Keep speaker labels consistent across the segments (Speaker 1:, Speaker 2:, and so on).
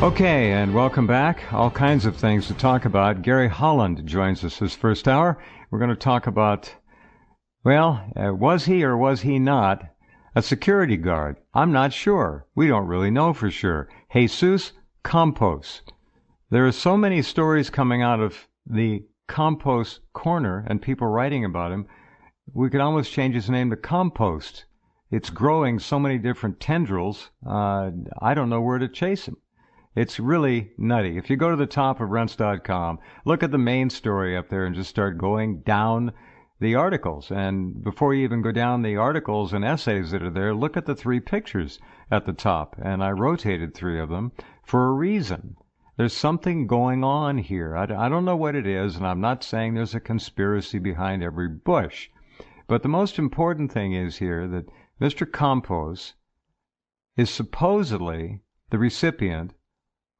Speaker 1: Okay, and welcome back. All kinds of things to talk about. Gary Holland joins us this first hour. We're going to talk about, was he or was he not a security guard? I'm not sure. We don't really know for sure. Jesus Campos. There are so many stories coming out of the Campos corner and people writing about him. We could almost change his name to Compost. It's growing so many different tendrils. I don't know where to chase him. It's really nutty. If you go to the top of Rense.com, look at the main story up there and just start going down the articles. And before you even go down the articles and essays that are there, look at the 3 pictures at the top. And I rotated 3 of them for a reason. There's something going on here. I don't know what it is, and I'm not saying there's a conspiracy behind every bush. But the most important thing is here that Mr. Campos is supposedly the recipient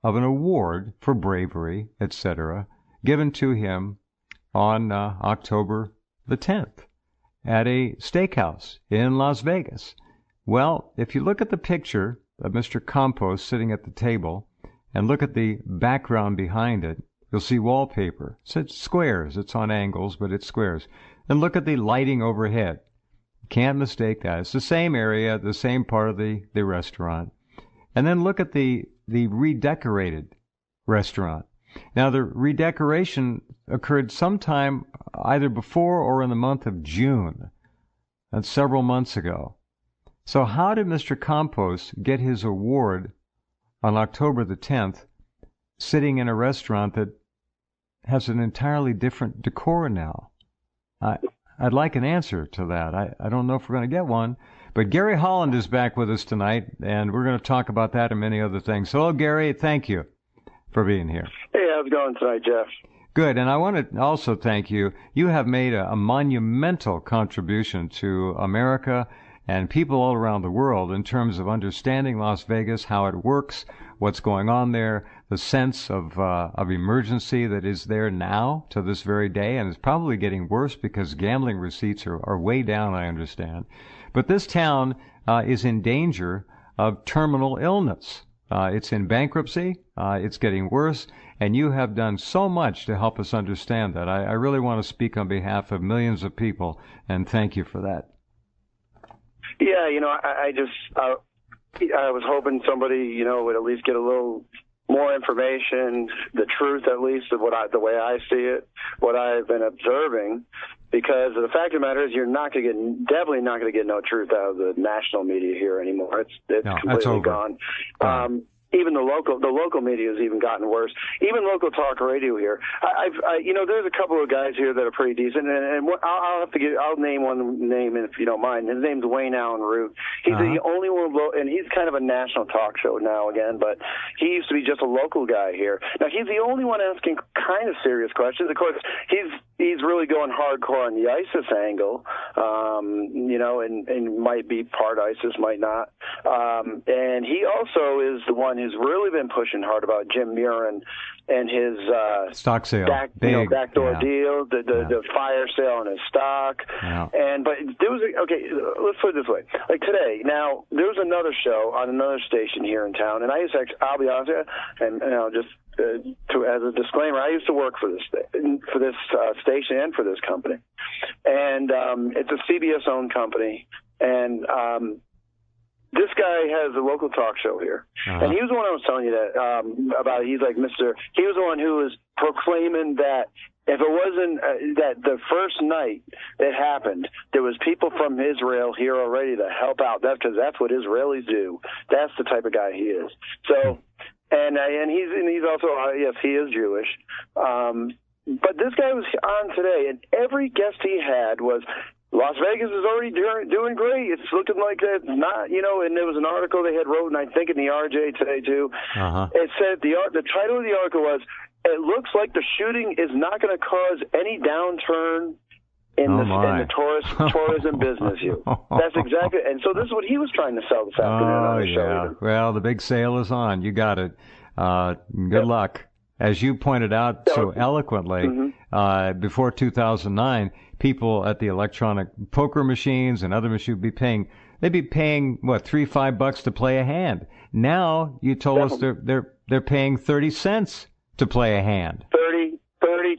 Speaker 1: of an award for bravery, etc., given to him on October the 10th at a steakhouse in Las Vegas. Well, if you look at the picture of Mr. Campos sitting at the table and look at the background behind it, you'll see wallpaper. It's squares. It's on angles, but it's squares. And look at the lighting overhead. Can't mistake that. It's the same area, the same part of the restaurant. And then look at the redecorated restaurant. Now, the redecoration occurred sometime either before or in the month of June. That's several months ago. So how did Mr. Campos get his award on October the 10th sitting in a restaurant that has an entirely different decor now? I'd like an answer to that. I don't know if we're going to get one. But Gary Holland is back with us tonight, and we're going to talk about that and many other things. Hello, Gary. Thank you for being here.
Speaker 2: Hey, how's it going tonight, Jeff?
Speaker 1: Good. And I want to also thank you. You have made a monumental contribution to America and people all around the world in terms of understanding Las Vegas, how it works, what's going on there, the sense of emergency that is there now to this very day, and it's probably getting worse because gambling receipts are way down, I understand. But this town is in danger of terminal illness. It's in bankruptcy. It's getting worse. And you have done so much to help us understand that. I really want to speak on behalf of millions of people, and thank you for that.
Speaker 2: Yeah, I was hoping somebody, would at least get a little more information, the truth at least of the way I see it, what I've been observing. Because the fact of the matter is, you're definitely not going to get no truth out of the national media here anymore. It's completely gone. Even the local media has even gotten worse. Even local talk radio here. There's a couple of guys here that are pretty decent, and I'll name one name if you don't mind. His name's Wayne Allen Root. He's the only one, and he's kind of a national talk show now again, but he used to be just a local guy here. Now he's the only one asking kind of serious questions. Of course, he's really going hardcore on the ISIS angle, and might be part ISIS, might not. And he also is the one who's really been pushing hard about Jim Murin and his
Speaker 1: stock sale,
Speaker 2: backdoor deal, the fire sale on his stock. Yeah. But there was let's put it this way. Like today, now there was another show on another station here in town, and I'll be honest with you, and just as a disclaimer, I used to work for this station and for this company, and it's a CBS-owned company, and this guy has a local talk show here, and he was the one I was telling you that about. He's like he was the one who was proclaiming that if it wasn't that the first night it happened, there was people from Israel here already to help out. That's because that's what Israelis do. That's the type of guy he is. So. And he's also yes, he is Jewish. But this guy was on today, and every guest he had was Las Vegas is already doing great. It's looking like it's not, And there was an article they had wrote, and I think in the RJ today too. It said the title of the article was, "It looks like the shooting is not going to cause any downturn in the tourism business." That's exactly, and so this is what he was trying to sell this afternoon on the show. Well,
Speaker 1: the big sale is on. You got it. Good luck. As you pointed out so eloquently, before 2009, people at the electronic poker machines and other machines would be paying, what, $3-5 to play a hand. Now you told us they're paying 30 cents to play a hand.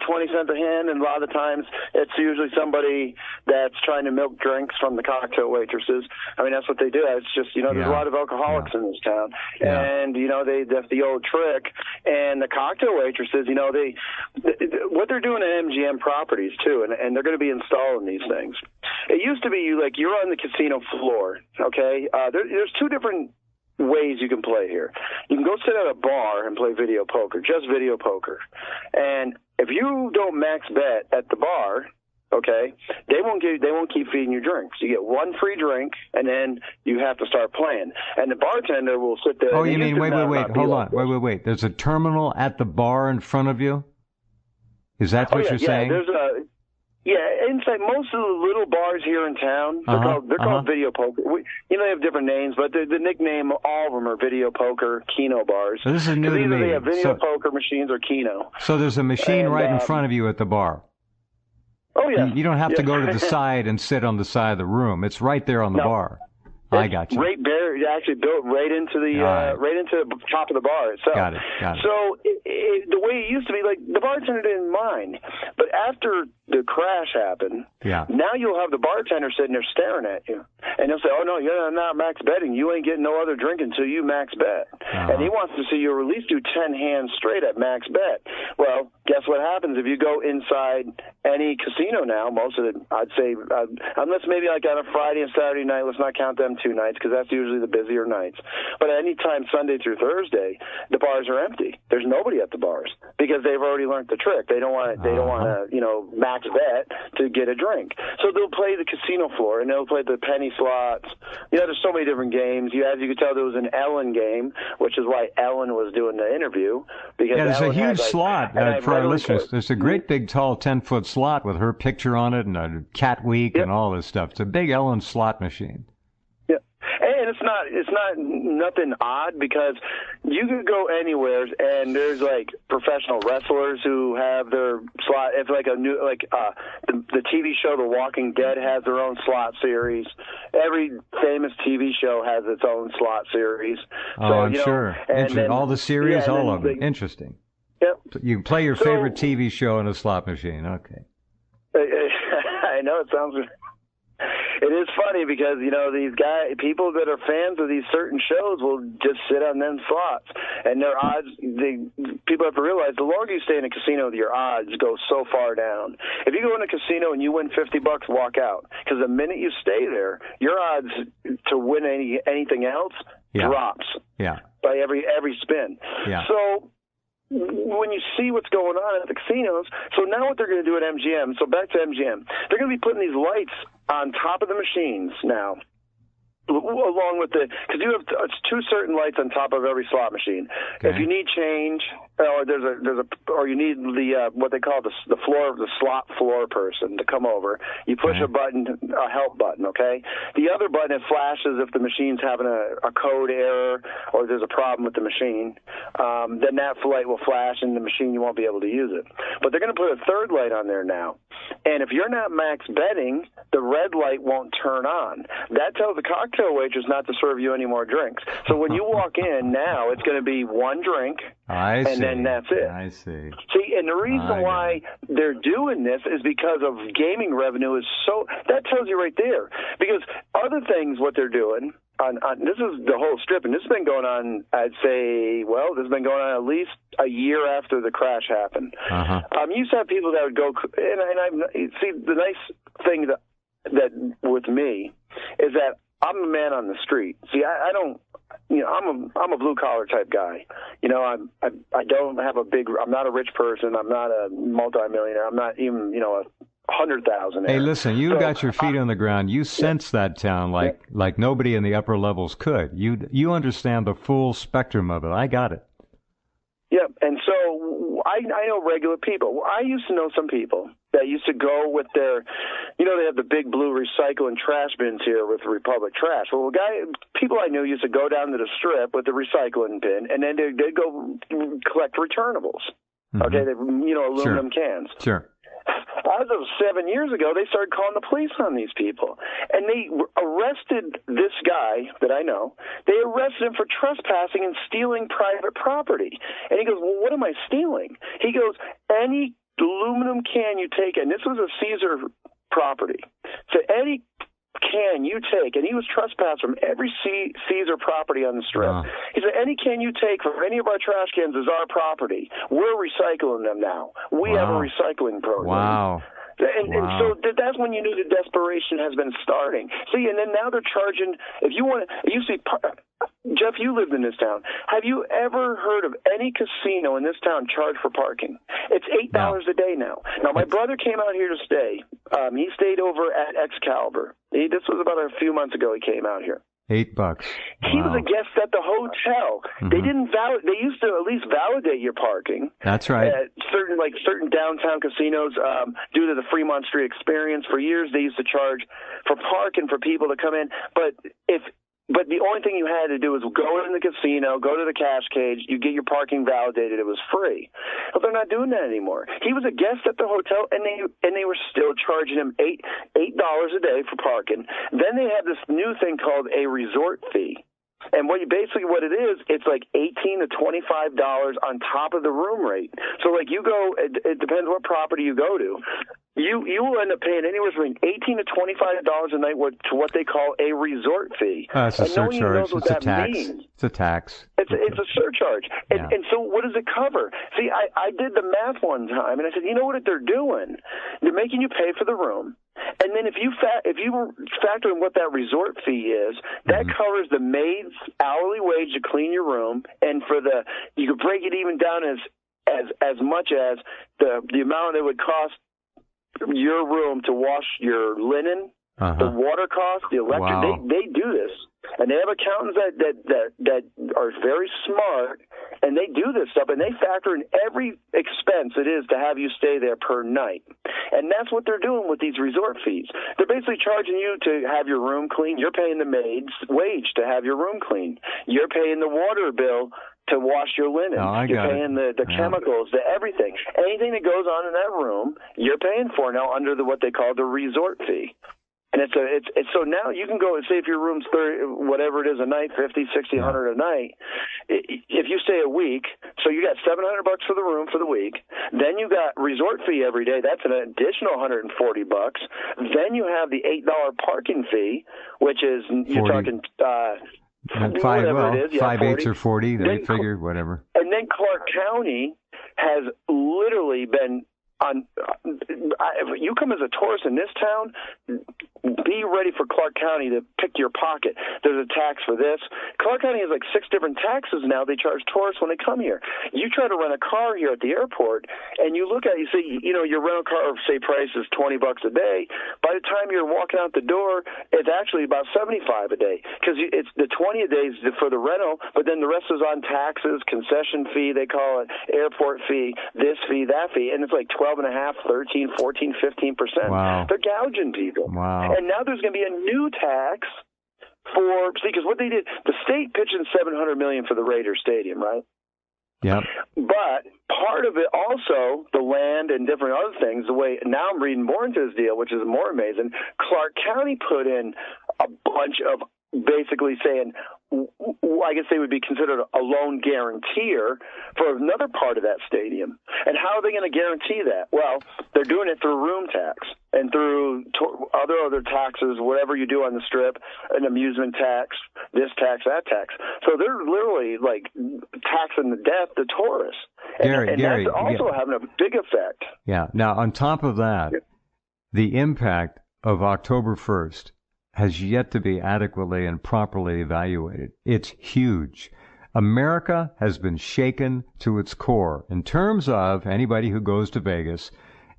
Speaker 2: 20 cents a hand, and a lot of the times it's usually somebody that's trying to milk drinks from the cocktail waitresses. I mean, that's what they do. It's just, there's a lot of alcoholics in this town, and, that's the old trick. And the cocktail waitresses, what they're doing at MGM properties, too, and they're going to be installing these things. It used to be you're on the casino floor, okay? There's two different ways you can play here. You can go sit at a bar and play video poker, just video poker. And if you don't max bet at the bar, okay, they won't keep feeding you drinks. You get one free drink, and then you have to start playing. And the bartender will sit there.
Speaker 1: Oh, you mean wait, hold on, wait. There's a terminal at the bar in front of you. Is that what you're saying?
Speaker 2: Inside most of the little bars here in town, they're called video poker. They have different names, but the nickname, all of them are video poker, Keno bars.
Speaker 1: So this is new to me.
Speaker 2: They have video poker machines or Keno.
Speaker 1: So there's a machine right in front of you at the bar.
Speaker 2: Oh, yeah.
Speaker 1: You don't have to go to the side and sit on the side of the room. It's right there on the bar. I got you.
Speaker 2: Right there, actually built right into the top of the bar itself.
Speaker 1: Got it.
Speaker 2: So the way it used to be, the bartender didn't mind, but after the crash happened, now you'll have the bartender sitting there staring at you, and he'll say, "Oh no, you're not max betting. You ain't getting no other drink until you max bet." And he wants to see you at least do 10 hands straight at max bet. Well, guess what happens if you go inside any casino now? Most of it, I'd say, unless maybe on a Friday and Saturday night, let's not count them 2 nights because that's usually the busier nights. But any time Sunday through Thursday, the bars are empty. There's nobody at the bars because they've already learned the trick. They don't want to, max bet to get a drink. So they'll play the casino floor and they'll play the penny slots. There's so many different games. As you could tell, there was an Ellen game, which is why Ellen was doing the interview. Because
Speaker 1: there's
Speaker 2: Ellen
Speaker 1: a huge slot for our listeners. There's a great big tall 10-foot slot with her picture on it and a cat week and all this stuff. It's a big Ellen slot machine.
Speaker 2: And it's not nothing odd because you could go anywhere and there's professional wrestlers who have their slot. It's the TV show The Walking Dead has their own slot series. Every famous TV show has its own slot series.
Speaker 1: I'm sure. And all the series, all of them. Interesting.
Speaker 2: Yep.
Speaker 1: So you can play your favorite TV show in a slot machine. Okay.
Speaker 2: I know it sounds. It is funny because, these people that are fans of these certain shows will just sit on them slots. And their odds, people have to realize the longer you stay in a casino, your odds go so far down. If you go in a casino and you win $50, walk out. Because the minute you stay there, your odds to win anything else drops by every spin.
Speaker 1: Yeah.
Speaker 2: So when you see what's going on at the casinos, so now what they're going to do at MGM, so back to MGM, they're going to be putting these lights on top of the machines now, along with because you have 2 certain lights on top of every slot machine. Okay. If you need change, or you need the what they call the slot floor person to come over, you push a button, a help button. Okay, the other button it flashes if the machine's having a code error or there's a problem with the machine. Then that light will flash and the machine you won't be able to use it. But they're going to put a third light on there now, and if you're not max betting, the red light won't turn on. That tells the cocktail waitress not to serve you any more drinks. So when you walk in now, it's going to be 1 drink. And then that's it.
Speaker 1: I see.
Speaker 2: See, and the reason why they're doing this is because of gaming revenue is so. That tells you right there. Because other things, what they're doing. This is the whole strip, and this has been going on, I'd say, this has been going on at least a year after the crash happened. You used to have people that would go, and see, the nice thing that with me is that I'm a man on the street. See, I don't, I'm a blue collar type guy. I don't have I'm not a rich person. I'm not a multimillionaire. I'm not even, 100,000.
Speaker 1: Hey, listen, you got your feet on the ground. You sense that town like nobody in the upper levels could. You understand the full spectrum of it. I got it.
Speaker 2: Yeah, and so I know regular people. I used to know some people that used to go with their, they have the big blue recycle and trash bins here with Republic Trash. Well, people I knew used to go down to the strip with the recycling bin, and then they'd go collect returnables. Okay, aluminum cans.
Speaker 1: Sure.
Speaker 2: as of 7 years ago, they started calling the police on these people. And they arrested this guy that I know. They arrested him for trespassing and stealing private property. And he goes, well, what am I stealing? He goes, any aluminum can you take, and this was a Caesar property. So any can you take, and he was trespassed from every Caesar property on the Strip. Wow. He said, any can you take from any of our trash cans is our property. We're recycling them now. We have a recycling program.
Speaker 1: Wow.
Speaker 2: And so that's when you knew the desperation has been starting. See, and then now they're charging, if you want to, you see, Jeff, you lived in this town. Have you ever heard of any casino in this town charge for parking? It's $8 a day now. Now, my brother came out here to stay. He stayed over at Excalibur. This was about a few months ago he came out here.
Speaker 1: $8. Wow.
Speaker 2: He was a guest at the hotel. Mm-hmm. They didn't They used to at least validate your parking.
Speaker 1: That's right.
Speaker 2: At certain downtown casinos, due to the Fremont Street experience, for years they used to charge for parking for people to come in. But the only thing you had to do was go in the casino, go to the cash cage, you get your parking validated. It was free. But they're not doing that anymore. He was a guest at the hotel, and they were still charging him $8 a day for parking. Then they have this new thing called a resort fee. And what it is, it's like $18 to $25 on top of the room rate. So like you go, it depends what property you go to. You will end up paying anywhere between $18 to $25 a night to what they call a resort fee.
Speaker 1: It's a surcharge. It's a tax.
Speaker 2: Means.
Speaker 1: It's a tax.
Speaker 2: It's a surcharge. And so what does it cover? See, I did the math one time, and I said, you know what they're doing? They're making you pay for the room. And then if you factor in what that resort fee is, that covers the maid's hourly wage to clean your room, and you could break it even down as much as the amount it would cost your room to wash your linen, the water cost, the electric. Wow. They do this, and they have accountants that are very smart, and they do this stuff, and they factor in every expense it is to have you stay there per night. And that's what they're doing with these resort fees. They're basically charging you to have your room clean. You're paying the maid's wage to have your room clean. You're paying the water bill to wash your linen. You're paying the chemicals, the everything. Anything that goes on in that room, you're paying for now under what they call the resort fee. And it's so now you can go and say if your room's 30, whatever it is a night, 50, 60, 100 a night. If you stay a week, so you got $700 for the room for the week. Then you got resort fee every day. That's an additional $140. Then you have the $8 parking fee, which is 40. You're talking.
Speaker 1: 5 8s or 40. They figure whatever.
Speaker 2: And then Clark County has literally been on. If you come as a tourist in this town, be ready for Clark County to pick your pocket. There's a tax for this. Clark County has like 6 different taxes now they charge tourists when they come here. You try to rent a car here at the airport, and you look at it, you see, your rental car, say, price is $20 a day. By the time you're walking out the door, it's actually about $75 a day, because it's the 20 a day is for the rental, but then the rest is on taxes, concession fee, they call it, airport fee, this fee, that fee, and it's like 12.5%, 13%, 14%, 15%.
Speaker 1: Wow.
Speaker 2: They're gouging people.
Speaker 1: Wow.
Speaker 2: And now there's going to be a new tax because what they did, the state pitched in $700 million for the Raiders Stadium, right?
Speaker 1: Yep.
Speaker 2: But part of it also, the land and different other things, the way now I'm reading more into this deal, which is more amazing. Clark County put in a bunch of basically saying, I guess they would be considered a loan guarantor for another part of that stadium. And how are they going to guarantee that? Well, they're doing it through room tax and through other taxes, whatever you do on the Strip, an amusement tax, this tax, that tax. So they're literally like taxing the death the tourists. And that's also having a big effect.
Speaker 1: Yeah. Now, on top of that, the impact of October 1st has yet to be adequately and properly evaluated. It's huge. America has been shaken to its core in terms of anybody who goes to Vegas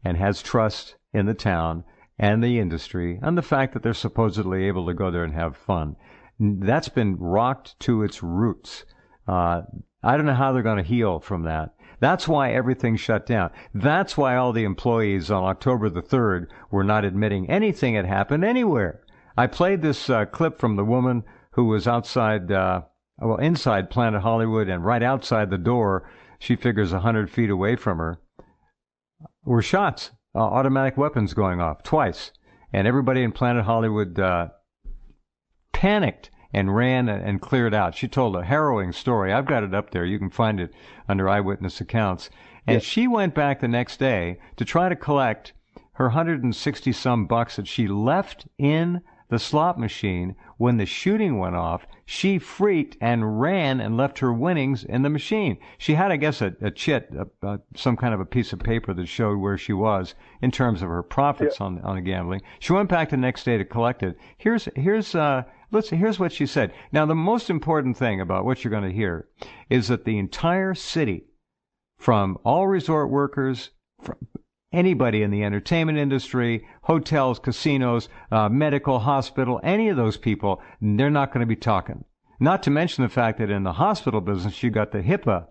Speaker 1: and has trust in the town and the industry and the fact that they're supposedly able to go there and have fun. That's been rocked to its roots. I don't know how they're going to heal from that. That's why everything shut down. That's why all the employees on October the 3rd were not admitting anything had happened anywhere. I played this clip from the woman who was inside Planet Hollywood, and right outside the door, she figures 100 feet away from her, were shots. automatic weapons going off twice. And everybody in Planet Hollywood panicked and ran and cleared out. She told a harrowing story. I've got it up there. You can find it under eyewitness accounts. And she went back the next day to try to collect her $160-some that she left in the slot machine when the shooting went off. She freaked and ran and left her winnings in the machine. She had, I guess, a chit, some kind of a piece of paper that showed where she was in terms of her profits on the gambling. She went back the next day to collect it. Here's what she said. Now, the most important thing about what you're going to hear is that the entire city, from all resort workers, from anybody in the entertainment industry, hotels, casinos, medical, hospital, any of those people, they're not going to be talking. Not to mention the fact that in the hospital business, you got the HIPAA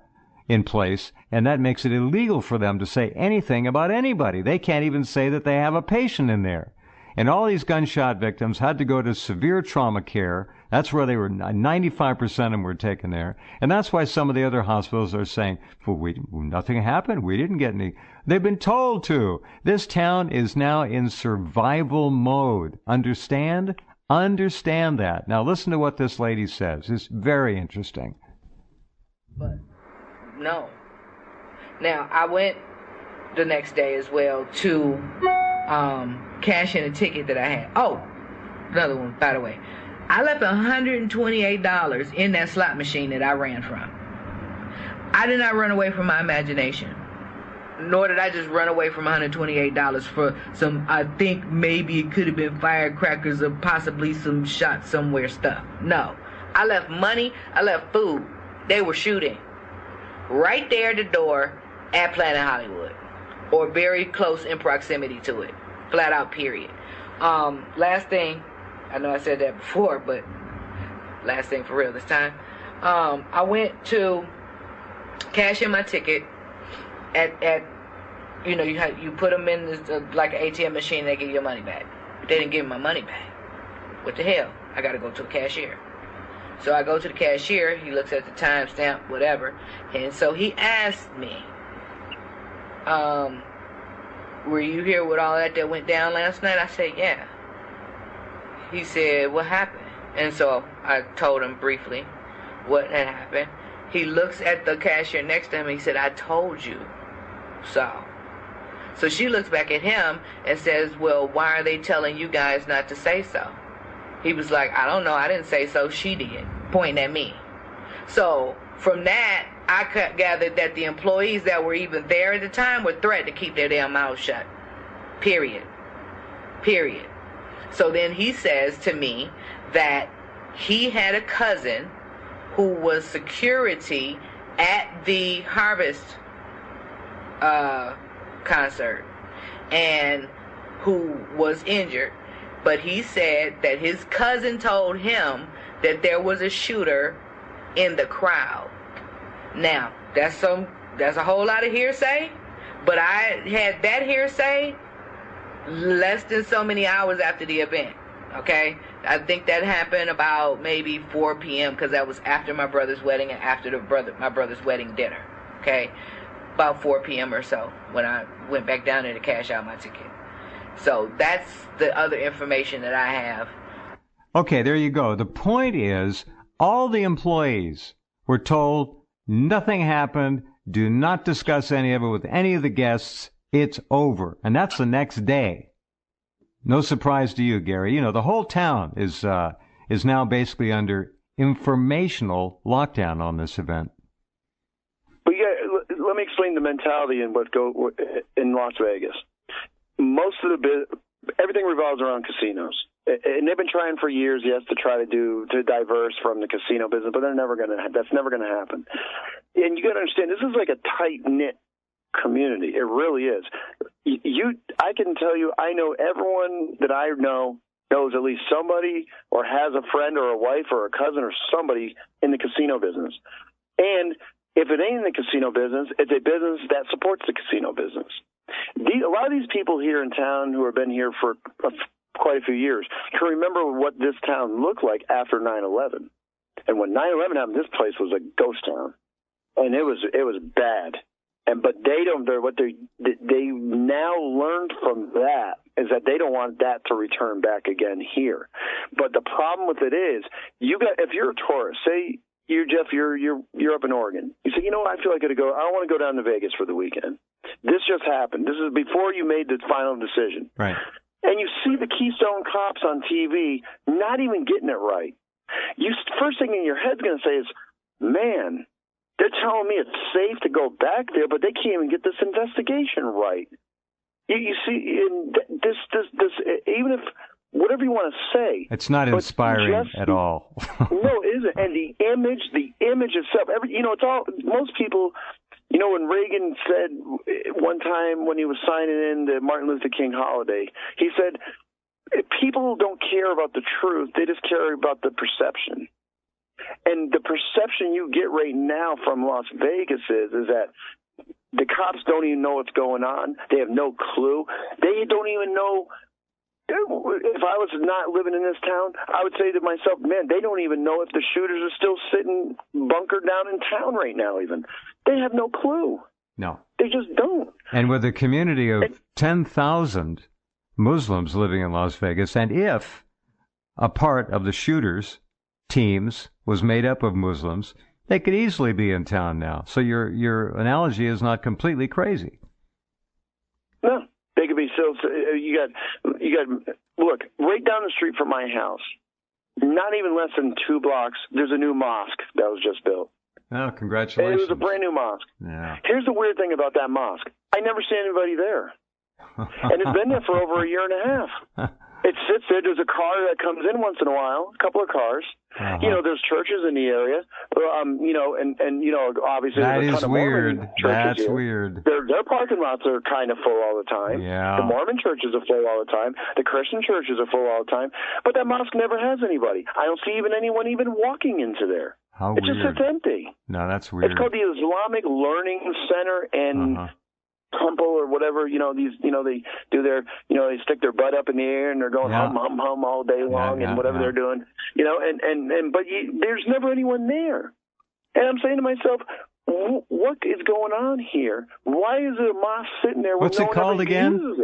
Speaker 1: in place, and that makes it illegal for them to say anything about anybody. They can't even say that they have a patient in there. And all these gunshot victims had to go to severe trauma care. That's where they were, 95% of them were taken there. And that's why some of the other hospitals are saying, well, nothing happened. We didn't get any. They've been told to. This town is now in survival mode. Understand? Understand that. Now listen to what this lady says. It's very interesting.
Speaker 3: But, no. Now, I went the next day as well to cash in a ticket that I had. Oh, another one, by the way. I left $128 in that slot machine that I ran from. I did not run away from my imagination. Nor did I just run away from $128 for some, I think maybe it could have been firecrackers or possibly some shot somewhere stuff. No. I left money. I left food. They were shooting right there at the door at Planet Hollywood, or very close in proximity to it. Flat out, period. Last thing, I know I said that before, but last thing for real this time. I went to cash in my ticket at you put them in this, like an ATM machine, they give you your money back. They didn't give me my money back. What the hell? I got to go to the cashier. So I go to the cashier. He looks at the timestamp, whatever, and so he asked me, were you here with all that went down last night? I said, yeah. He said, what happened? And so I told him briefly what had happened. He looks at the cashier next to him and he said, I told you so. So she looks back at him and says, well, why are they telling you guys not to say so? He was like, I don't know. I didn't say so. She did, pointing at me. So from that, I gathered that the employees that were even there at the time were threatened to keep their damn mouths shut. Period. So then he says to me that he had a cousin who was security at the Harvest concert and who was injured. But he said that his cousin told him that there was a shooter in the crowd. Now, that's a whole lot of hearsay, but I had that hearsay less than so many hours after the event, okay? I think that happened about maybe 4 p.m. because that was after my brother's wedding and after my brother's wedding dinner, okay? About 4 p.m. or so when I went back down there to cash out my ticket. So that's the other information that I have.
Speaker 1: Okay, there you go. The point is, all the employees were told nothing happened, do not discuss any of it with any of the guests, it's over. And that's the next day. No surprise to you, Gary. You know, the whole town is now basically under informational lockdown on this event.
Speaker 2: But yeah, let me explain the mentality in in Las Vegas. Most of everything revolves around casinos, and they've been trying for years, yes, to diverse from the casino business, but that's never going to happen. And you got to understand, this is like a tight knit community. It really is. I can tell you, I know everyone that I know knows at least somebody or has a friend or a wife or a cousin or somebody in the casino business. And if it ain't in the casino business, it's a business that supports the casino business. A lot of these people here in town who have been here for quite a few years can remember what this town looked like after 9/11. And when 9/11 happened, this place was a ghost town, and it was bad. But they don't. They now learned from that is that they don't want that to return back again here. But the problem with it is, if you're a tourist, say you, Jeff, you're up in Oregon. You say, you know what, I feel like I don't want to go down to Vegas for the weekend. This just happened. This is before you made the final decision.
Speaker 1: Right.
Speaker 2: And you see the Keystone Cops on TV not even getting it right. First thing in your head's going to say is, man, they're telling me it's safe to go back there, but they can't even get this investigation right. You see, this, even if whatever you want to say,
Speaker 1: it's not inspiring at all.
Speaker 2: No, it isn't. And the image itself, it's all. Most people, when Reagan said one time when he was signing in the Martin Luther King holiday, he said, people don't care about the truth; they just care about the perception. And the perception you get right now from Las Vegas is that the cops don't even know what's going on. They have no clue. They don't even know. If I was not living in this town, I would say to myself, man, they don't even know if the shooters are still sitting bunkered down in town right now even. They have no clue.
Speaker 1: No.
Speaker 2: They just don't.
Speaker 1: And with a community of 10,000 Muslims living in Las Vegas, and if a part of the shooters' teams was made up of Muslims, they could easily be in town now. So your analogy is not completely crazy.
Speaker 2: No, they could be still. You got. Look, right down the street from my house, not even less than 2 blocks. There's a new mosque that was just built.
Speaker 1: Oh, congratulations!
Speaker 2: And it was a brand new mosque.
Speaker 1: Yeah.
Speaker 2: Here's the weird thing about that mosque: I never see anybody there, and it's been there for over a year and a half. It sits there. There's a car that comes in once in a while, a couple of cars. Uh-huh. There's churches in the area. Obviously
Speaker 1: that
Speaker 2: there's a ton of
Speaker 1: weird.
Speaker 2: Mormon churches.
Speaker 1: That's weird.
Speaker 2: Their parking lots are kind of full all the time.
Speaker 1: Yeah.
Speaker 2: The Mormon churches are full all the time. The Christian churches are full all the time. But that mosque never has anybody. I don't see anyone even walking into there.
Speaker 1: How
Speaker 2: it's
Speaker 1: weird.
Speaker 2: just sits empty.
Speaker 1: No, that's weird.
Speaker 2: It's called the Islamic Learning Center and. Uh-huh. Temple or whatever, they do their, they stick their butt up in the air and they're going hum all day long and whatever they're doing, but there's never anyone there. And I'm saying to myself, what is going on here? Why is a mosque sitting there?
Speaker 1: What's it called again?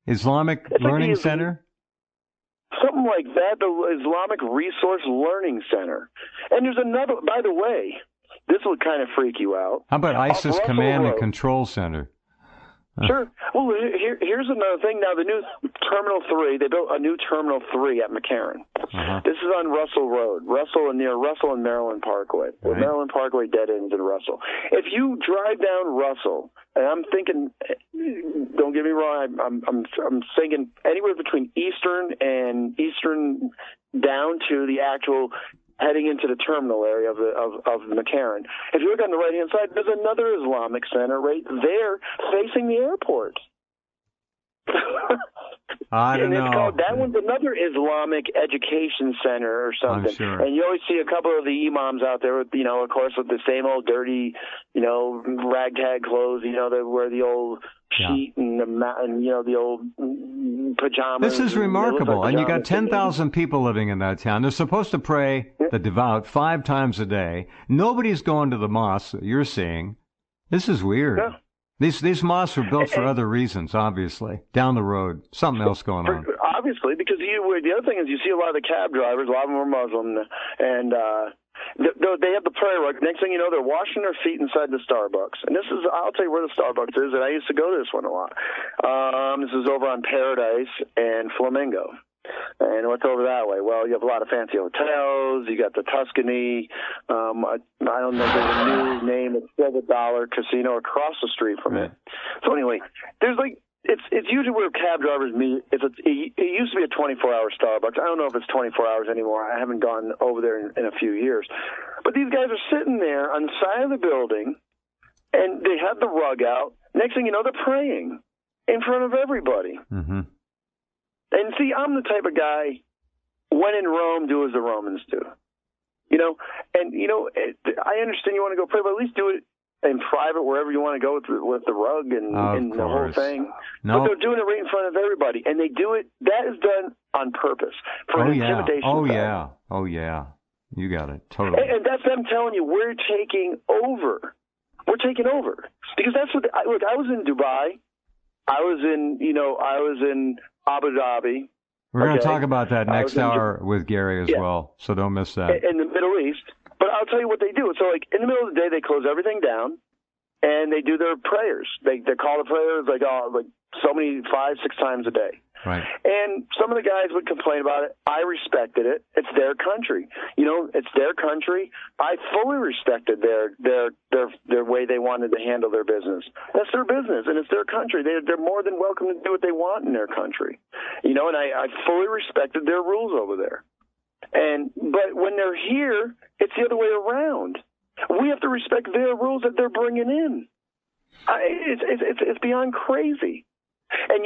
Speaker 1: Islamic Learning Center?
Speaker 2: Something like that, the Islamic Resource Learning Center. And there's another, by the way, this will kind of freak you out.
Speaker 1: How about ISIS Command and Control Center?
Speaker 2: Sure. Well, here's another thing. Now, the new Terminal 3, they built a new Terminal 3 at McCarran. Uh-huh. This is on Russell Road, near Russell and Maryland Parkway. Right. Maryland Parkway dead ends in Russell. If you drive down Russell, and I'm thinking, don't get me wrong, I'm thinking anywhere between Eastern down to the actual heading into the terminal area of McCarran. If you look on the right-hand side, there's another Islamic center right there facing the airport.
Speaker 1: I don't know.
Speaker 2: That one's another Islamic education center or something.
Speaker 1: I'm sure.
Speaker 2: And you always see a couple of the imams out there, with, of course, with the same old dirty, ragtag clothes, they wear the old sheet and the old pajamas.
Speaker 1: This is remarkable. And you got 10,000 people living in that town. They're supposed to pray the devout 5 times a day. Nobody's going to the mosque that you're seeing. This is weird. Yeah. These mosques were built for other reasons, obviously. Down the road, something else going on.
Speaker 2: Obviously, because the other thing is you see a lot of the cab drivers, a lot of them are Muslim, and they have the prayer rug. Next thing you know, they're washing their feet inside the Starbucks. And I'll tell you where the Starbucks is, and I used to go to this one a lot. This is over on Paradise and Flamingo. And what's over that way? Well, you have a lot of fancy hotels. You got the Tuscany. I don't know. There's a new name. It's $7 casino across the street from it. So anyway, there's it's usually where cab drivers meet. It used to be a 24-hour Starbucks. I don't know if it's 24 hours anymore. I haven't gone over there in a few years. But these guys are sitting there on the side of the building, and they have the rug out. Next thing you know, they're praying in front of everybody. Mm-hmm. And see, I'm the type of guy, when in Rome, do as the Romans do. I understand you want to go pray, but at least do it in private, wherever you want to go with the rug and the whole thing.
Speaker 1: No.
Speaker 2: But they're doing it right in front of everybody, and they do it. That is done on purpose for an intimidation.
Speaker 1: Oh yeah, you got it totally.
Speaker 2: And that's them telling you we're taking over. We're taking over. Because that's what, look, I was in Dubai. I was in Abu Dhabi.
Speaker 1: We're going to talk about that next hour with Gary as well, so don't miss that.
Speaker 2: In the Middle East. But I'll tell you what they do. So, like, in the middle of the day, they close everything down, and they do their prayers. They call the prayers, like so many, 5-6 times a day.
Speaker 1: Right.
Speaker 2: And some of the guys would complain about it. I respected it. It's their country. It's their country. I fully respected their way they wanted to handle their business. That's their business, and it's their country. They're more than welcome to do what they want in their country. And I fully respected their rules over there. But when they're here, it's the other way around. We have to respect their rules that they're bringing in. It's beyond crazy. And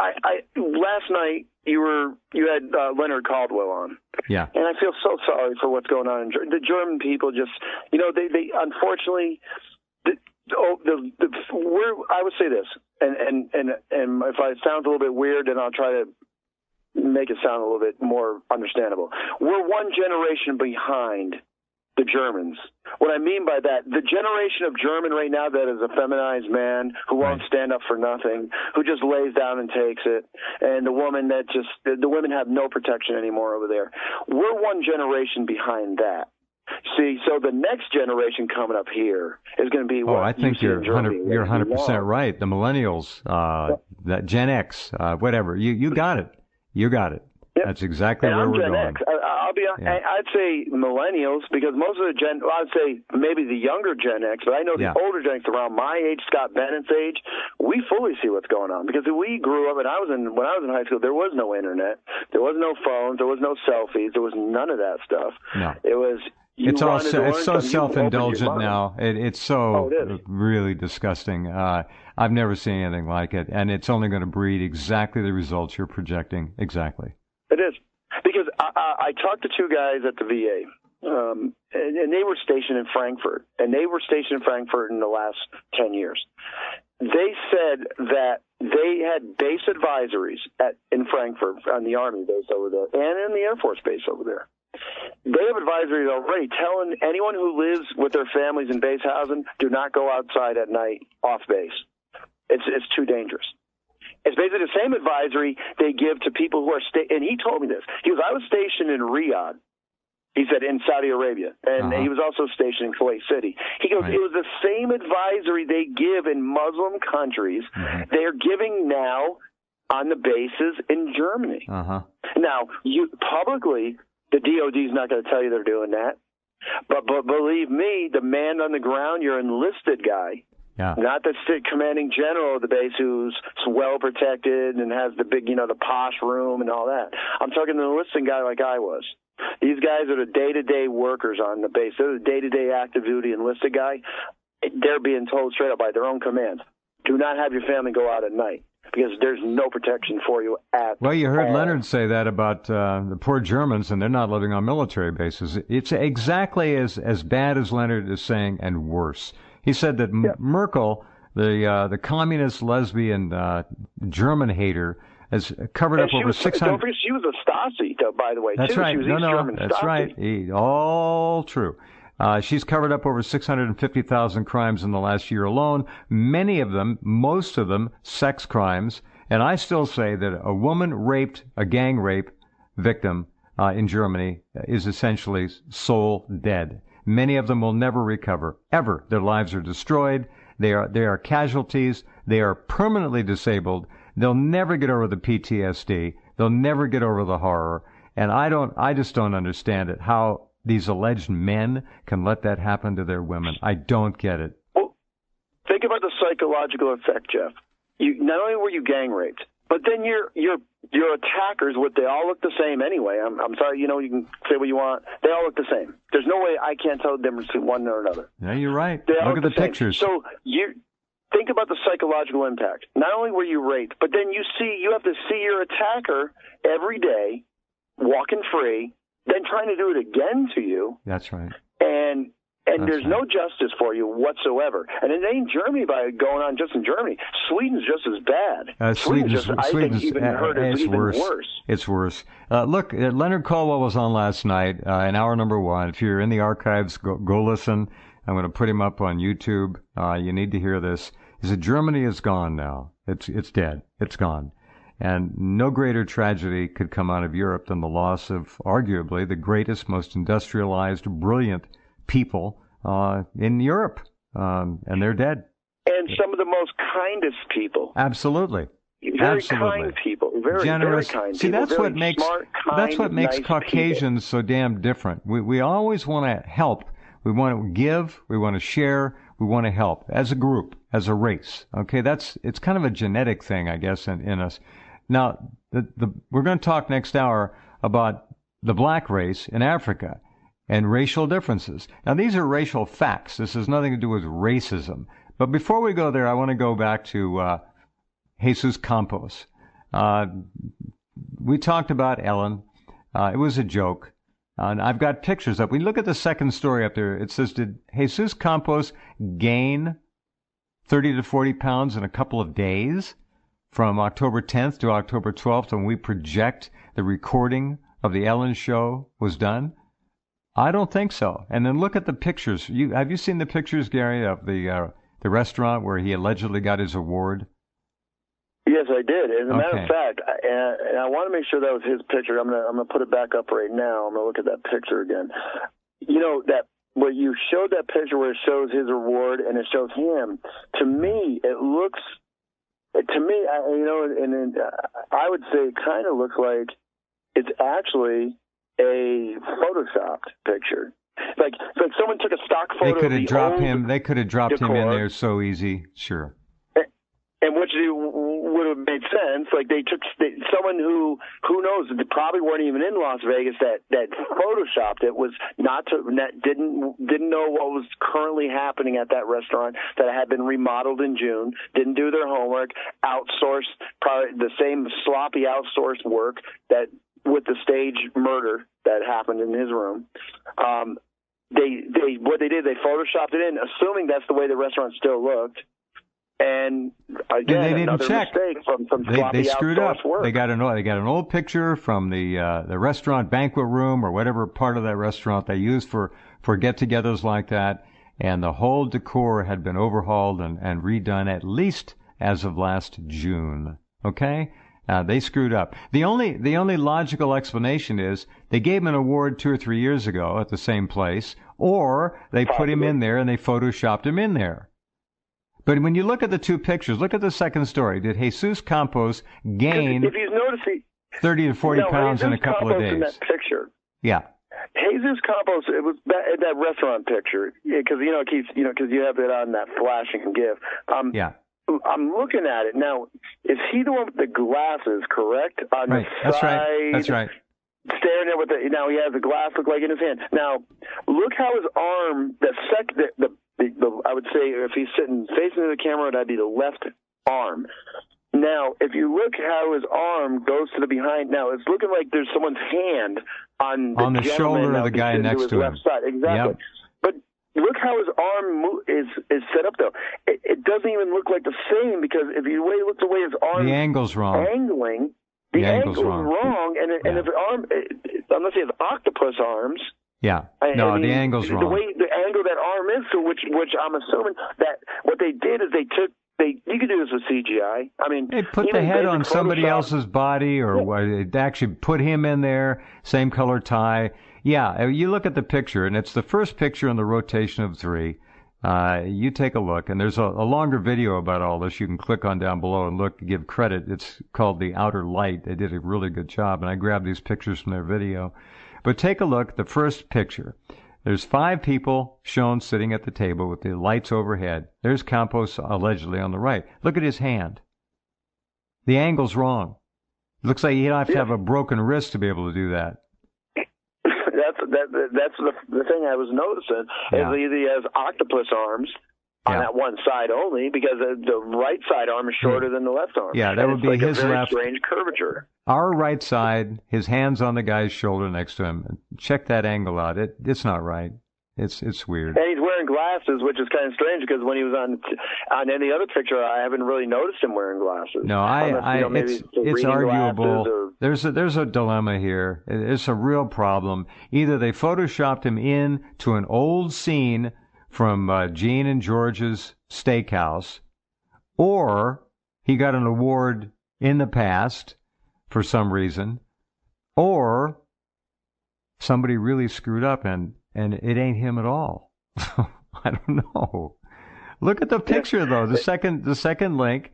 Speaker 2: I last night you had Leonard Caldwell on.
Speaker 1: Yeah.
Speaker 2: And I feel so sorry for what's going on. The German people just, they unfortunately, I would say this, and if I sound a little bit weird, then I'll try to make it sound a little bit more understandable. We're one generation behind the Germans. What I mean by that, the generation of German right now that is a feminized man who won't stand up for nothing, who just lays down and takes it, and the women have no protection anymore over there. We're one generation behind that. See, so the next generation coming up here is going to be what
Speaker 1: I think you're 100% right. The millennials, that Gen X, whatever. You got it. You got it. Yep. That's exactly where we're going.
Speaker 2: X. I'd say millennials, because most of I'd say maybe the younger Gen X, but I know the older Gen X around my age, Scott Bennett's age, we fully see what's going on. Because we grew up, and when I was in high school, there was no internet, there was no phones, there was no selfies, there was none of that stuff.
Speaker 1: No.
Speaker 2: It was...
Speaker 1: It's so self-indulgent now. It's so really disgusting. I've never seen anything like it, and it's only going to breed exactly the results you're projecting. Exactly.
Speaker 2: It is. Because I talked to two guys at the VA, and they were stationed in Frankfurt, and they were stationed in Frankfurt in the last 10 years. They said that they had base advisories in Frankfurt on the Army base over there and in the Air Force base over there. They have advisories already telling anyone who lives with their families in base housing, do not go outside at night off base. It's too dangerous. It's basically the same advisory they give to people who are and he told me this. He goes, I was stationed in Riyadh. He said in Saudi Arabia, and he was also stationed in Kuwait City. He goes, it was the same advisory they give in Muslim countries. They are giving now on the bases in Germany. Now, publicly, the DOD is not going to tell you they're doing that. But believe me, the man on the ground, your enlisted guy, not the commanding general of the base who's well protected and has the big, the posh room and all that. I'm talking to an enlisted guy like I was. These guys are the day-to-day workers on the base. They're the day-to-day active duty enlisted guy. They're being told straight up by their own commands, do not have your family go out at night, because there's no protection for you at all.
Speaker 1: Well, you heard Leonard say that about the poor Germans, and they're not living on military bases. It's exactly as bad as Leonard is saying, and worse. He said that Merkel, the communist, lesbian, German hater, has covered up over 600...
Speaker 2: Don't forget, she was a Stasi, by the way,
Speaker 1: That's
Speaker 2: too.
Speaker 1: right.
Speaker 2: She was
Speaker 1: No,
Speaker 2: German
Speaker 1: that's
Speaker 2: Stasi.
Speaker 1: right. All true. She's covered up over 650,000 crimes in the last year alone, most of them, sex crimes. And I still say that a woman raped, a gang rape victim in Germany is essentially soul dead. Many of them will never recover, ever. Their lives are destroyed. They are casualties. They are permanently disabled. They'll never get over the PTSD. They'll never get over the horror. And I just don't understand it, how these alleged men can let that happen to their women. I don't get it.
Speaker 2: Well, think about the psychological effect, Jeff. Not only were you gang raped, but then your attackers, they all look the same anyway. I'm sorry, you can say what you want. They all look the same. There's no way I can't tell the difference between one or another.
Speaker 1: Yeah, you're right.
Speaker 2: Look
Speaker 1: at the pictures.
Speaker 2: So you think about the psychological impact. Not only were you raped, but then you have to see your attacker every day, walking free, then trying to do it again to you.
Speaker 1: That's right.
Speaker 2: And there's no justice for you whatsoever. And it ain't Germany by going on just in Germany. Sweden's just as bad.
Speaker 1: Sweden's worse. It's worse. Look, Leonard Caldwell was on last night in hour number 1. If you're in the archives, go listen. I'm going to put him up on YouTube. You need to hear this. He said, Germany is gone now. It's dead. It's gone. And no greater tragedy could come out of Europe than the loss of arguably the greatest, most industrialized, brilliant people in Europe. And they're dead.
Speaker 2: And some of the most kindest people.
Speaker 1: Absolutely.
Speaker 2: Very kind people. Very
Speaker 1: generous.
Speaker 2: Very kind
Speaker 1: See,
Speaker 2: people.
Speaker 1: that's
Speaker 2: very
Speaker 1: what makes
Speaker 2: smart, kind,
Speaker 1: that's what makes
Speaker 2: nice
Speaker 1: Caucasians
Speaker 2: people.
Speaker 1: so damn different. We always want to help. We want to give. We want to share. We want to help as a group, as a race. Okay, it's kind of a genetic thing, I guess, in us. Now, we're going to talk next hour about the black race in Africa and racial differences. Now, these are racial facts. This has nothing to do with racism. But before we go there, I want to go back to Jesus Campos. We talked about Ellen. It was a joke. And I've got pictures up. We look at the second story up there. It says, did Jesus Campos gain 30 to 40 pounds in a couple of days from October 10th to October 12th when we project the recording of the Ellen show was done? I don't think so. And then look at the pictures. Have you seen the pictures, Gary, of the restaurant where he allegedly got his award?
Speaker 2: Yes, I did. As a matter of fact, and I want to make sure that was his picture. I'm gonna put it back up right now. I'm gonna look at that picture again. You know that where you showed that picture where it shows his award and it shows him. To me, it looks. To me, I would say it kind of looks like it's actually a photoshopped picture. Like someone took a stock photo.
Speaker 1: They could have dropped him. They could have dropped
Speaker 2: decor,
Speaker 1: him in there so easy. Sure.
Speaker 2: And which would have made sense. Like they took someone who knows, they probably weren't even in Las Vegas that photoshopped it, was didn't know what was currently happening at that restaurant that had been remodeled in June, didn't do their homework, outsourced probably the same sloppy outsourced work that with the stage murder that happened in his room. They photoshopped it in, assuming that's the way the restaurant still looked. And again,
Speaker 1: they didn't
Speaker 2: another
Speaker 1: check.
Speaker 2: Mistake from sloppy
Speaker 1: they screwed up.
Speaker 2: Work.
Speaker 1: They got an old picture from the restaurant banquet room or whatever part of that restaurant they used for get-togethers like that, and the whole decor had been overhauled and redone at least as of last June. Okay, they screwed up. The only logical explanation is they gave him an award 2 or 3 years ago at the same place, or they put him in there and they photoshopped him in there. But when you look at the two pictures, look at the second story. Did Jesus Campos gain 30 to 40 pounds in a couple of days?
Speaker 2: In that picture.
Speaker 1: Yeah.
Speaker 2: Jesus Campos, it was that restaurant picture, because because you have it on that flashing GIF.
Speaker 1: Yeah.
Speaker 2: I'm looking at it now. Is he the one with the glasses? Correct. On
Speaker 1: right.
Speaker 2: The
Speaker 1: side, That's right.
Speaker 2: Staring there now he has the glass look like in his hand. Now look how his arm, I would say if he's sitting facing the camera, that'd be the left arm. Now, if you look how his arm goes to the behind, now it's looking like there's someone's hand on the
Speaker 1: shoulder of the guy next to him.
Speaker 2: Left side. Exactly. Yep. But look how his arm is set up, though. It doesn't even look like the same, because if you look the way his arm,
Speaker 1: the angle's wrong.
Speaker 2: The angle's wrong, and if the arm, unless he has octopus arms.
Speaker 1: Yeah. No, the angle's wrong.
Speaker 2: The angle that arm is, so which I'm assuming that what they did is you could do this with CGI. I mean,
Speaker 1: they put the head on somebody else's body, or they actually put him in there, same color tie. Yeah, you look at the picture, and it's the first picture in the rotation of 3. You take a look, and there's a longer video about all this. You can click on down below and look, give credit. It's called The Outer Light. They did a really good job, and I grabbed these pictures from their video. But take a look at the first picture. There's 5 people shown sitting at the table with the lights overhead. There's Campos allegedly on the right. Look at his hand. The angle's wrong. It looks like you'd have to have a broken wrist to be able to do that.
Speaker 2: That's the thing I was noticing. Yeah. Is he has octopus arms on that one side only, because the right side arm is shorter than the left arm.
Speaker 1: Yeah, that would be
Speaker 2: like
Speaker 1: his
Speaker 2: a very
Speaker 1: left.
Speaker 2: Strange curvature.
Speaker 1: Our right side, his hand's on the guy's shoulder next to him. Check that angle out. It's not right. It's weird.
Speaker 2: And he's wearing glasses, which is kind of strange, because when he was on any other picture, I haven't really noticed him wearing glasses.
Speaker 1: No, it's arguable. There's a dilemma here. It's a real problem. Either they photoshopped him in to an old scene from Gene and George's Steakhouse, or he got an award in the past for some reason, or somebody really screwed up and it ain't him at all. I don't know. Look at the picture, though. The second link.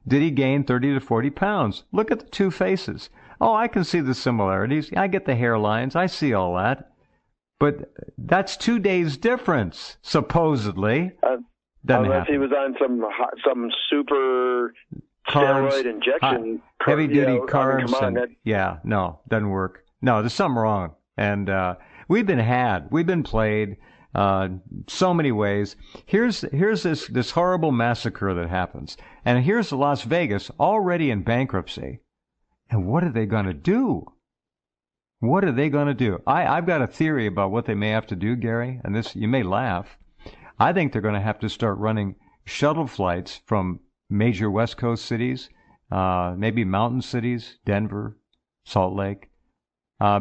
Speaker 1: Did he gain 30 to 40 pounds? Look at the two faces. Oh, I can see the similarities. I get the hairlines. I see all that. But that's 2 days difference, supposedly.
Speaker 2: Unless he was on some super
Speaker 1: carbs,
Speaker 2: steroid injection.
Speaker 1: Heavy-duty carbs.
Speaker 2: I mean,
Speaker 1: yeah, no, doesn't work. No, there's something wrong. And we've been played so many ways. Here's this horrible massacre that happens. And here's Las Vegas already in bankruptcy. And what are they going to do? What are they going to do? I've got a theory about what they may have to do, Gary, and this, you may laugh. I think they're going to have to start running shuttle flights from major West Coast cities, maybe mountain cities, Denver, Salt Lake,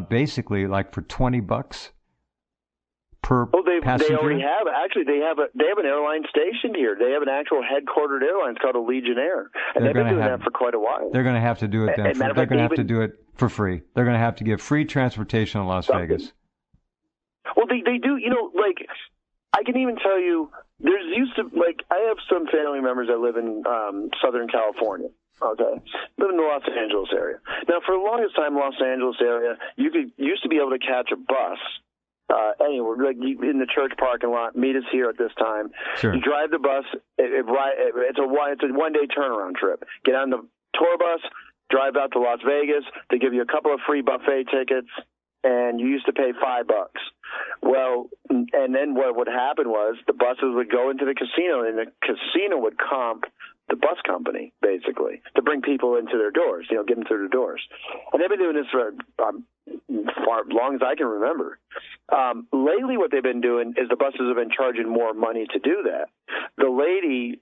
Speaker 1: basically like for $20 per passenger.
Speaker 2: They already have. Actually, they have an airline stationed here. They have an actual headquartered airline. It's called a Legionnaire, and they've been doing that for quite a while.
Speaker 1: They're going to have to do it then. They're going to have to do it for free. They're going to have to give free transportation in Las Vegas.
Speaker 2: Well, they do. You know, like I can even tell you, there's used to I have some family members that live in Southern California. Okay, live in the Los Angeles area. Now, for the longest time, Los Angeles area, you used to be able to catch a bus. Anywhere, like in the church parking lot, meet us here at this time.
Speaker 1: Sure.
Speaker 2: You drive the bus. It's a one-day turnaround trip. Get on the tour bus, drive out to Las Vegas. They give you a couple of free buffet tickets, and you used to pay $5. Well, and then what would happen was the buses would go into the casino, and the casino would comp the bus company, basically, to bring people into their doors, get them through the doors. And they've been doing this for far long as I can remember. Lately, what they've been doing is the buses have been charging more money to do that. The lady,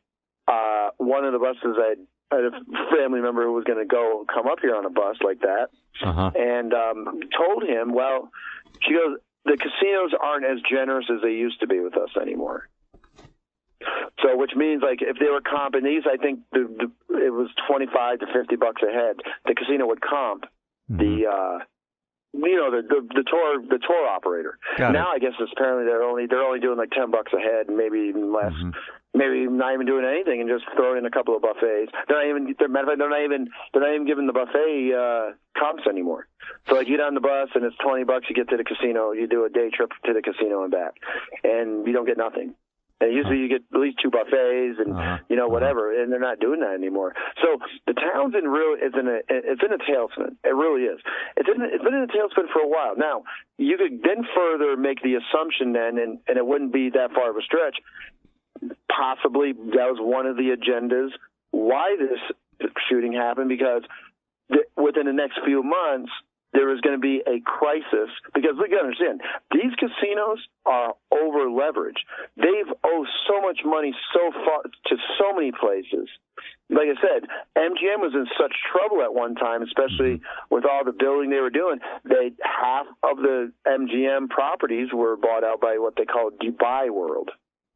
Speaker 2: one of the buses, I had a family member who was going to come up here on a bus like that, and told him, well, she goes, the casinos aren't as generous as they used to be with us anymore. So, which means, like, if they were comping these, I think it was $25 to $50 a head. The casino would comp the tour operator. Now, I guess it's apparently they're only doing like $10 a head, and maybe even less. Maybe not even doing anything and just throwing in a couple of buffets. They're not even giving the buffet comps anymore. So like you get on the bus and it's $20, you get to the casino, you do a day trip to the casino and back, and you don't get nothing. And usually you get at least 2 buffets and whatever, and they're not doing that anymore. So the town's it's in a tailspin. It really is. It's been in a tailspin for a while. Now you could then further make the assumption then, and it wouldn't be that far of a stretch. Possibly that was one of the agendas why this shooting happened, because within the next few months there is going to be a crisis, because look, you understand, these casinos are over leveraged. They've owed so much money so far to so many places. Like I said, MGM was in such trouble at one time, especially with all the building they were doing. Half of the MGM properties were bought out by what they call Dubai World.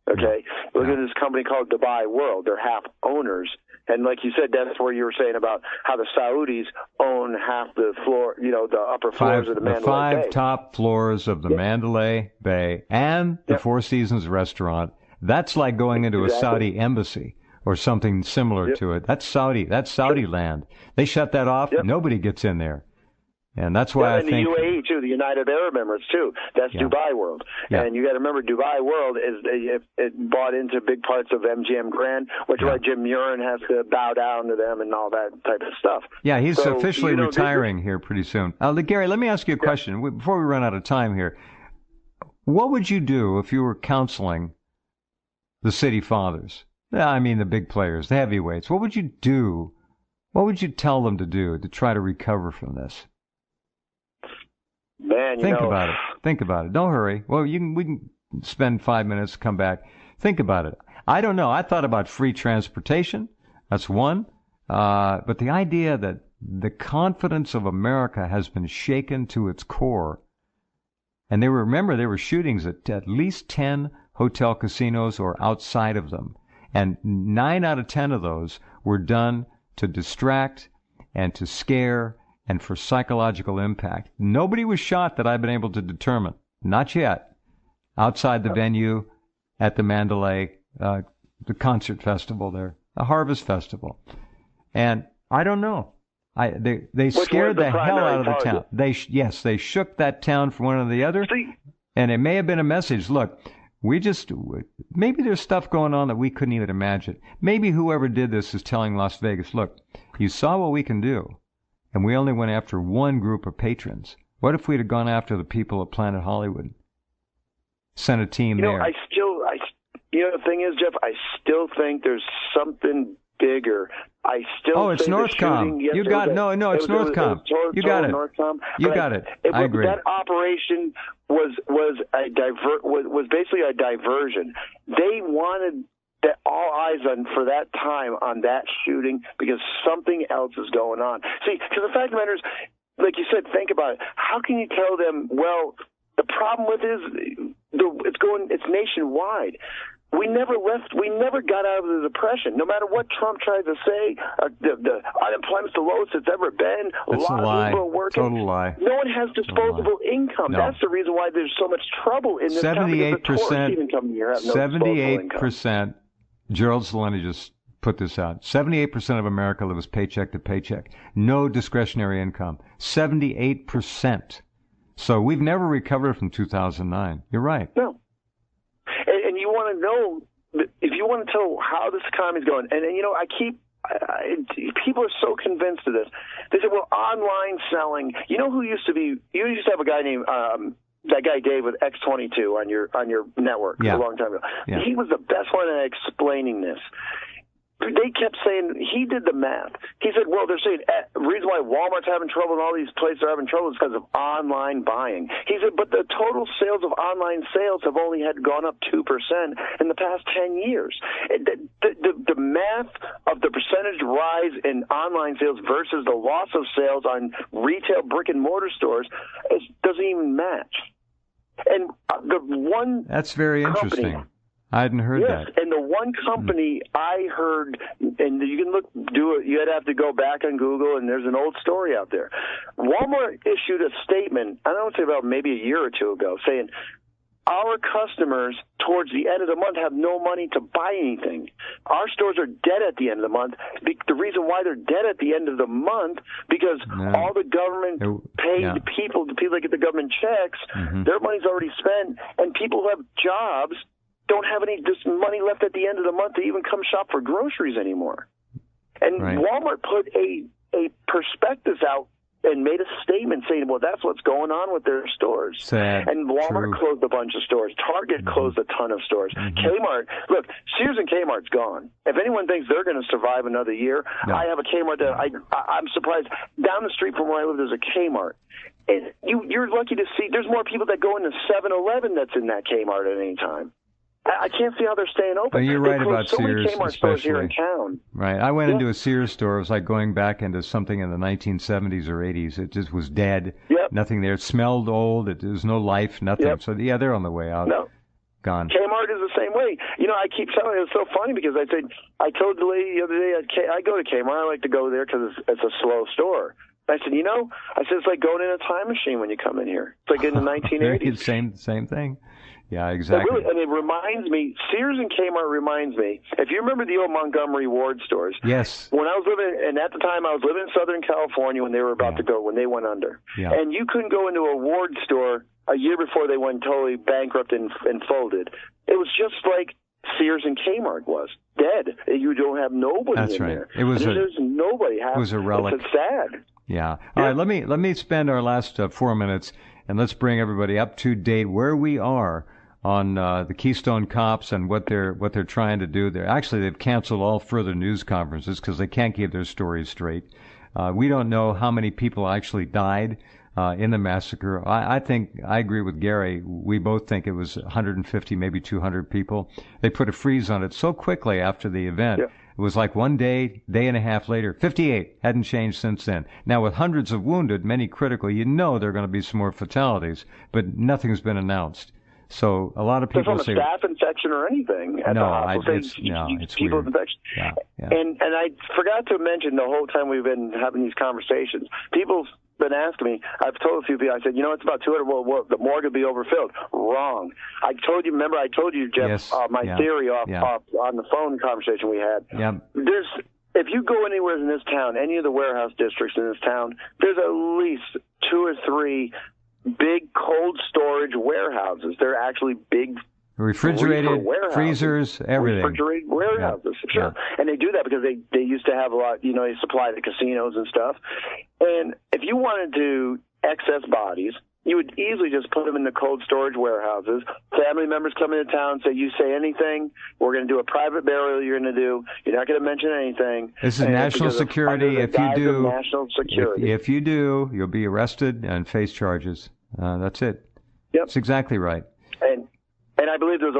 Speaker 2: Okay, look at this company called Dubai World. They're half owners, and like you said, that's where you were saying about how the Saudis own half the floor, the upper floors of the Mandalay Bay.
Speaker 1: The 5 top floors of the Mandalay Bay and the Four Seasons restaurant. That's like going into a Saudi embassy or something similar to it. That's Saudi. That's Saudi land. They shut that off. Nobody gets in there. And that's why I think...
Speaker 2: the UAE, too, the United Arab Emirates, too. That's Dubai World. Yeah. And you got to remember, Dubai World, it bought into big parts of MGM Grand, which is why Jim Murin has to bow down to them and all that type of stuff.
Speaker 1: Yeah, he's officially retiring here pretty soon. Gary, let me ask you a question before we run out of time here. What would you do if you were counseling the city fathers? I mean, the big players, the heavyweights. What would you do? What would you tell them to do to try to recover from this?
Speaker 2: Man,
Speaker 1: Think about it. Don't hurry. Well, we can spend 5 minutes, come back. Think about it. I don't know. I thought about free transportation. That's one. But the idea that the confidence of America has been shaken to its core. And there were shootings at least 10 hotel casinos or outside of them. And 9 out of 10 of those were done to distract and to scare and for psychological impact. Nobody was shot that I've been able to determine. Not yet. Outside the venue at the Mandalay, the concert festival there, the Harvest Festival. And I don't know. They scared the hell out of the town. They shook that town from one to the other. And it may have been a message. Look, maybe there's stuff going on that we couldn't even imagine. Maybe whoever did this is telling Las Vegas, look, you saw what we can do, and we only went after one group of patrons. What if we'd have gone after the people at Planet Hollywood? Sent a team there.
Speaker 2: The thing is, Jeff, I still think there's something bigger.
Speaker 1: It's Northcom. You got it's Northcom. You got it.
Speaker 2: Northcom.
Speaker 1: You got it. I agree.
Speaker 2: That operation was basically a diversion. They wanted all eyes on for that time on that shooting because something else is going on. See, because the fact of the matter is, like you said, think about it. How can you tell them? Well, the problem with it is it's nationwide. We never got out of the depression. No matter what Trump tried to say, the unemployment's the lowest it's ever been.
Speaker 1: That's a lot of people
Speaker 2: are working.
Speaker 1: Total lie.
Speaker 2: No one has disposable income. No. That's the reason why there's so much trouble in this town.
Speaker 1: 78%. Gerald Celente just put this out. 78% of America lives paycheck to paycheck. No discretionary income. 78%. So we've never recovered from 2009. You're right.
Speaker 2: No. And you want to know, if you want to tell how this economy is going, and people are so convinced of this. They say, well, online selling. You know who used to be? You used to have a guy named that guy Dave with X22 on your network a long time ago. Yeah. He was the best one at explaining this. They kept saying, he did the math. He said, well, they're saying the reason why Walmart's having trouble and all these places are having trouble is because of online buying. He said, but the total sales of online sales have only gone up 2% in the past 10 years. The math of the percentage rise in online sales versus the loss of sales on retail brick and mortar stores doesn't even match. And the one
Speaker 1: That's very interesting. I hadn't heard that.
Speaker 2: Yes, and the one company I heard, and you can you'd have to go back on Google, and there's an old story out there. Walmart issued a statement, I don't know, about maybe a year or two ago, saying, our customers towards the end of the month have no money to buy anything. Our stores are dead at the end of the month. The reason why they're dead at the end of the month, because all the government paid people that get the government checks, their money's already spent, and people who have jobs don't have any money left at the end of the month to even come shop for groceries anymore. And Walmart put a prospectus out and made a statement saying, well, that's what's going on with their stores.
Speaker 1: Sad.
Speaker 2: And Walmart closed a bunch of stores. Target closed a ton of stores. Kmart, look, Sears and Kmart's gone. If anyone thinks they're going to survive another year, I have a Kmart that I'm surprised. Down the street from where I live, there's a Kmart. And you're lucky to see there's more people that go into 7-Eleven that's in that Kmart at any time. I can't see how they're staying open.
Speaker 1: Well, you're right about
Speaker 2: so
Speaker 1: Sears,
Speaker 2: many Kmart stores here in town.
Speaker 1: Right. I went into a Sears store. It was like going back into something in the 1970s or 80s. It just was dead. Nothing there. It smelled old. There was no life, nothing. So, they're on the way out.
Speaker 2: No.
Speaker 1: Gone.
Speaker 2: Kmart is the same way. I keep telling you, it's so funny because I told the lady the other day, I go to Kmart. I like to go there because it's a slow store. I said, it's like going in a time machine when you come in here. It's like in the 1980s.
Speaker 1: Same thing. Yeah, exactly.
Speaker 2: And it reminds me, Sears and Kmart reminds me, if you remember the old Montgomery Ward stores.
Speaker 1: Yes.
Speaker 2: When I was living, and at the time I was living in Southern California when they were about to go, when they went under.
Speaker 1: Yeah.
Speaker 2: And you couldn't go into a Ward store a year before they went totally bankrupt and folded. It was just like Sears and Kmart was. Dead. You don't have nobody in there. There's nobody.
Speaker 1: It was a relic.
Speaker 2: It's sad.
Speaker 1: Yeah. All right, let me spend our last 4 minutes, and let's bring everybody up to date where we are on the Keystone Cops and what they're trying to do there. Actually, they've canceled all further news conferences because they can't keep their stories straight. We don't know how many people actually died in the massacre. I think I agree with Gary. We both think it was 150, maybe 200 people. They put a freeze on it so quickly after the event.
Speaker 2: Yeah.
Speaker 1: It was like one day and a half later, 58, hadn't changed since then. Now, with hundreds of wounded, many critical, there are going to be some more fatalities, but nothing's been announced. So a lot of people
Speaker 2: say... from a staph infection or anything at the hospital.
Speaker 1: It's
Speaker 2: people
Speaker 1: weird.
Speaker 2: Infection.
Speaker 1: Yeah.
Speaker 2: And I forgot to mention the whole time we've been having these conversations, people's been asking me, I've told a few people, I said, it's about 200, well, the morgue would be overfilled. Wrong. I told you, Jeff, my theory off on the phone conversation we had.
Speaker 1: Yeah.
Speaker 2: If you go anywhere in this town, any of the warehouse districts in this town, there's at least 2 or 3 big cold storage warehouses. They're actually big
Speaker 1: refrigerated freezers, everything.
Speaker 2: Refrigerated warehouses, sure. Yeah. And they do that because they used to have a lot, they supply the casinos and stuff. And if you wanted to excess bodies, you would easily just put them in the cold storage warehouses. Family members come into town, say, you say anything, we're going to do a private burial you're going to do. You're not going to mention anything.
Speaker 1: This is national security. If you do, you'll be arrested and face charges. That's it.
Speaker 2: Yep.
Speaker 1: That's exactly right.
Speaker 2: And I believe there had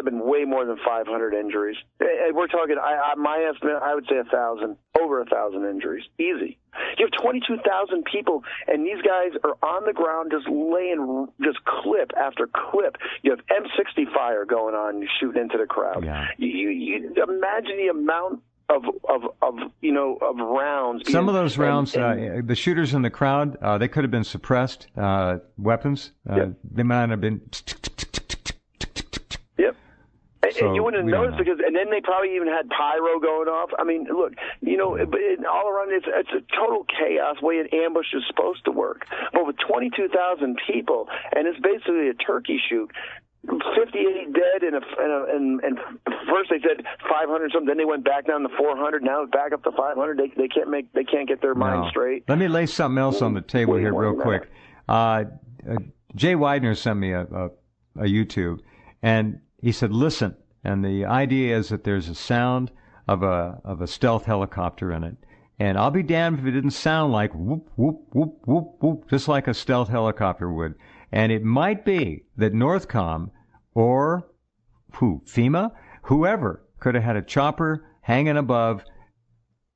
Speaker 2: been way more than 500 injuries. We're talking, my estimate, I would say over 1,000 injuries. Easy. You have 22,000 people, and these guys are on the ground just laying just clip after clip. You have M60 fire going on, shooting into the crowd.
Speaker 1: Yeah.
Speaker 2: You imagine the amount of rounds.
Speaker 1: Some of those rounds, the shooters in the crowd, they could have been suppressed weapons. They might have been...
Speaker 2: So and you wouldn't notice because, and then they probably even had pyro going off. I mean, look, all around it's a total chaos way an ambush is supposed to work. But with 22,000 people, and it's basically a turkey shoot. 58 dead, and first they said 500 something. Then they went back down to 400. Now it's back up to 500. They can't get their mind straight.
Speaker 1: Let me lay something else on the table here real quick. Jay Widener sent me a YouTube, and he said, listen, and the idea is that there's a sound of a stealth helicopter in it. And I'll be damned if it didn't sound like whoop, whoop, whoop, whoop, whoop, just like a stealth helicopter would. And it might be that Northcom or FEMA, whoever, could have had a chopper hanging above,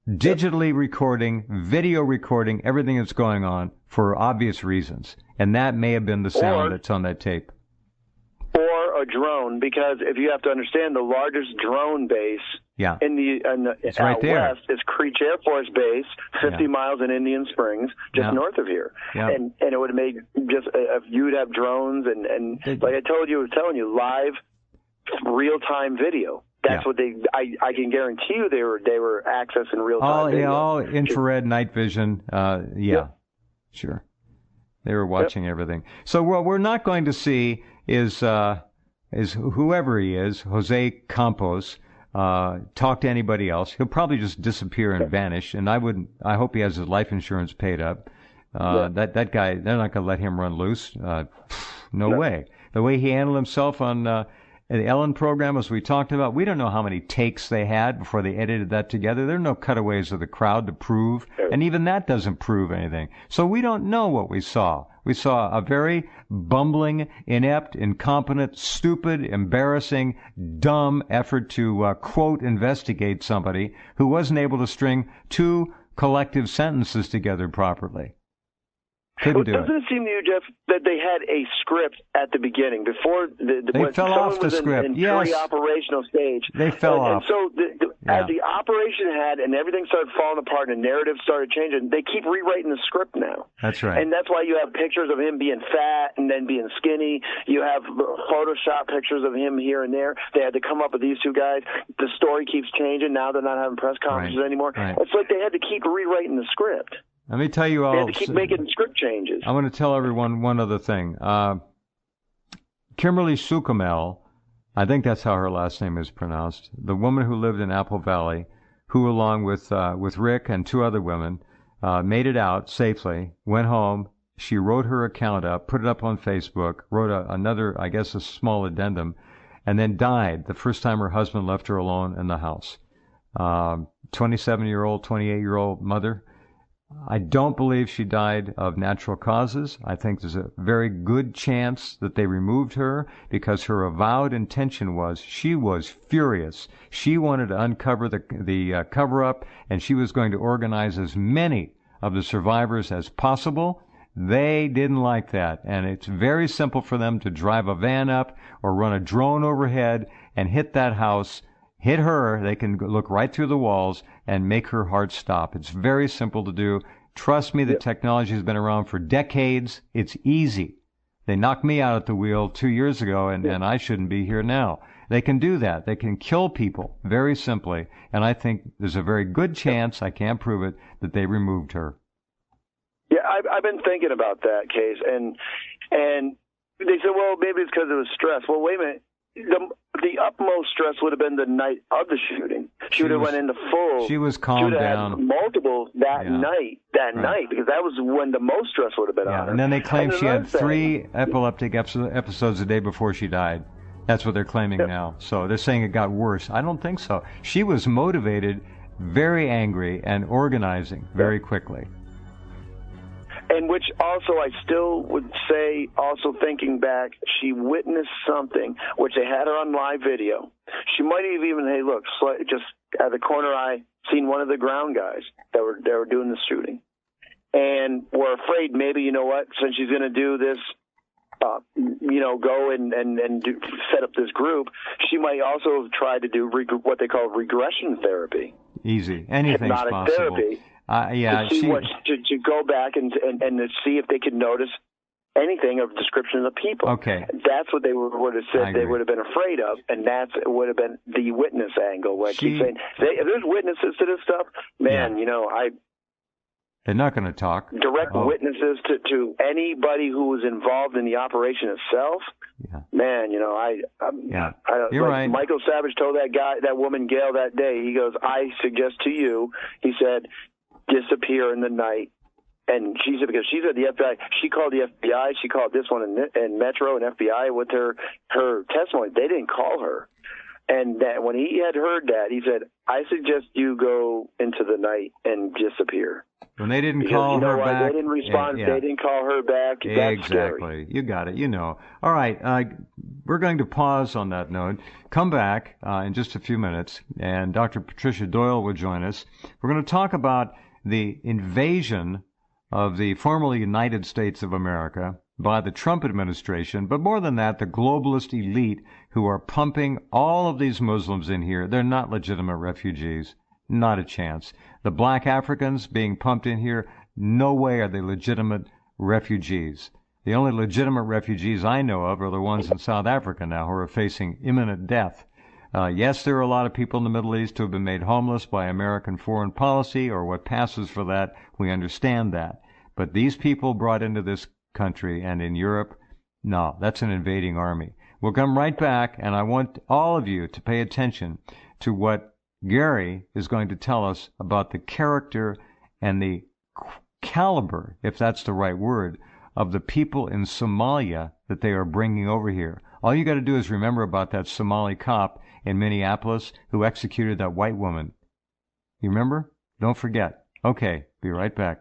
Speaker 1: digitally recording, video recording everything that's going on for obvious reasons. And that may have been the sound that's on that tape.
Speaker 2: Or a drone, because if you have to understand, the largest drone base in the out west is Creech Air Force Base, 50 miles in Indian Springs, just north of here. Yeah. And it would have made if you would have drones and like I was telling you, live real-time video. That's what I can guarantee you they were accessing real-time video.
Speaker 1: All infrared night vision. Sure. They were watching everything. So what we're not going to see is whoever he is, Jose Campos, talk to anybody else. He'll probably just disappear and vanish. And I hope he has his life insurance paid up. That guy, they're not going to let him run loose. No way. The way he handled himself on the Ellen program, as we talked about, we don't know how many takes they had before they edited that together. There are no cutaways of the crowd to prove, and even that doesn't prove anything. So we don't know what we saw. We saw a very bumbling, inept, incompetent, stupid, embarrassing, dumb effort to, quote, investigate somebody who wasn't able to string 2 collective sentences together properly. Couldn't do it.
Speaker 2: Doesn't it seem to you, Jeff, that they had a script at the beginning before
Speaker 1: they fell off the script?
Speaker 2: In pre-operational stage.
Speaker 1: They fell off.
Speaker 2: And so as the operation had and everything started falling apart and the narrative started changing, they keep rewriting the script now.
Speaker 1: That's right.
Speaker 2: And that's why you have pictures of him being fat and then being skinny. You have Photoshop pictures of him here and there. They had to come up with these 2 guys. The story keeps changing. Now they're not having press conferences anymore. Right. It's like they had to keep rewriting the script.
Speaker 1: Let me tell you all.
Speaker 2: They had to keep making script changes.
Speaker 1: I want to tell everyone one other thing. Kimberly Sukumel, I think that's how her last name is pronounced, the woman who lived in Apple Valley, who along with Rick and 2 other women made it out safely, went home. She wrote her account up, put it up on Facebook, wrote another, I guess, a small addendum, and then died the first time her husband left her alone in the house. 27-year-old, 28-year-old mother. I don't believe she died of natural causes. I think there's a very good chance that they removed her because her avowed intention was she was furious. She wanted to uncover the cover-up, and she was going to organize as many of the survivors as possible They didn't like that, and it's very simple for them to drive a van up or run a drone overhead and hit that house, hit her. They can look right through the walls and make her heart stop. It's very simple to do. Trust me, the technology has been around for decades. It's easy. They knocked me out at the wheel 2 years ago, and I shouldn't be here now. They can do that. They can kill people very simply, and I think there's a very good chance, I can't prove it, that they removed her.
Speaker 2: Yeah, I've been thinking about that case, and they said, well, maybe it's because it was stress. Well, wait a minute. The utmost stress would have been the night of the shooting. She would have went into full.
Speaker 1: She was calmed down.
Speaker 2: Had multiple that night, because that was when the most stress would have been on her.
Speaker 1: And then they claim she had 3 epileptic episodes a day before she died. That's what they're claiming now. So they're saying it got worse. I don't think so. She was motivated, very angry, and organizing very quickly.
Speaker 2: And which also I still would say, also thinking back, she witnessed something, which they had her on live video. She might have even, hey, look, just at the corner eye, seen one of the ground guys that were doing the shooting. And were afraid maybe, you know what, since she's going to do this, go and set up this group, she might also have tried to do what they call regression therapy.
Speaker 1: Easy. Anything's
Speaker 2: hypnotic
Speaker 1: possible.
Speaker 2: Therapy. To go back and to see if they could notice anything of description of the people.
Speaker 1: Okay.
Speaker 2: That's what they would have said they would have been afraid of, and that would have been the witness angle. Where I keep saying, if there's witnesses to this stuff, man,
Speaker 1: they're not going to talk.
Speaker 2: Direct witnesses to anybody who was involved in the operation itself.
Speaker 1: Yeah.
Speaker 2: Man,
Speaker 1: You're right.
Speaker 2: Michael Savage told that woman Gail that day. He goes, I suggest to you, he said, disappear in the night. And she said, because she's at the FBI, she called the FBI, she called this one in Metro and FBI with her testimony. They didn't call her. And that when he had heard that, he said, I suggest you go into the night and disappear.
Speaker 1: When they didn't call her back.
Speaker 2: They didn't respond. They didn't call her back. That's
Speaker 1: exactly.
Speaker 2: Scary.
Speaker 1: You got it. All right. We're going to pause on that note. Come back in just a few minutes, and Dr. Patricia Doyle will join us. We're going to talk about the invasion of the formerly United States of America by the Trump administration, but more than that, the globalist elite who are pumping all of these Muslims in here. They're not legitimate refugees. Not a chance. The black Africans being pumped in here, no way are they legitimate refugees. The only legitimate refugees I know of are the ones in South Africa now who are facing imminent death. Yes, there are a lot of people in the Middle East who have been made homeless by American foreign policy or what passes for that. We understand that. But these people brought into this country and in Europe, no, that's an invading army. We'll come right back, and I want all of you to pay attention to what Gary is going to tell us about the character and the caliber, if that's the right word, of the people in Somalia that they are bringing over here. All you got to do is remember about that Somali cop in Minneapolis who executed that white woman. You remember? Don't forget. Okay, be right back.